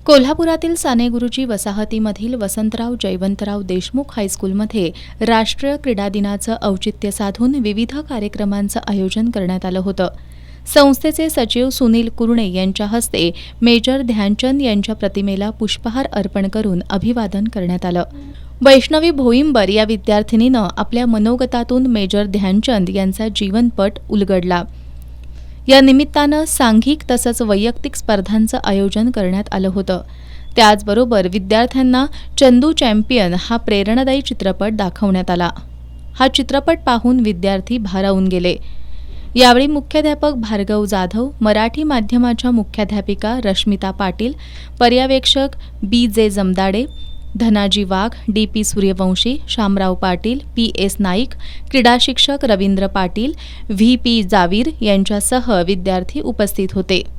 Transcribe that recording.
कोल्हापुरातील साने गुरुजी वसाहतीमधील वसंतराव जयवंतराव देशमुख हायस्कूलमध्ये राष्ट्रीय क्रीडा दिनाचं औचित्य साधून विविध कार्यक्रमांचं आयोजन करण्यात आलं होतं. संस्थेचे सचिव सुनील कुरणे यांच्या हस्ते मेजर ध्यानचंद यांच्या प्रतिमेला पुष्पहार अर्पण करून अभिवादन करण्यात आलं. वैष्णवी भोईंबर या विद्यार्थिनीनं आपल्या मनोगतातून मेजर ध्यानचंद यांचा जीवनपट उलगडला. या निमित्तानं सांघिक तसंच वैयक्तिक स्पर्धांचं आयोजन करण्यात आलं होतं. त्याचबरोबर विद्यार्थ्यांना चंदू चॅम्पियन हा प्रेरणादायी चित्रपट दाखवण्यात आला. हा चित्रपट पाहून विद्यार्थी भारावून गेले. यावेळी मुख्याध्यापक भार्गव जाधव, मराठी माध्यमाच्या मुख्याध्यापिका रश्मिता पाटील, पर्यवेक्षक बी.जे. जमदाडे, धनाजी वाघ, डी.पी. सूर्यवंशी, शामराव पाटील, पी.एस. नाईक, क्रीडा शिक्षक रवींद्र पाटील, व्ही.पी. जावीर यांच्यासह विद्यार्थी उपस्थित होते.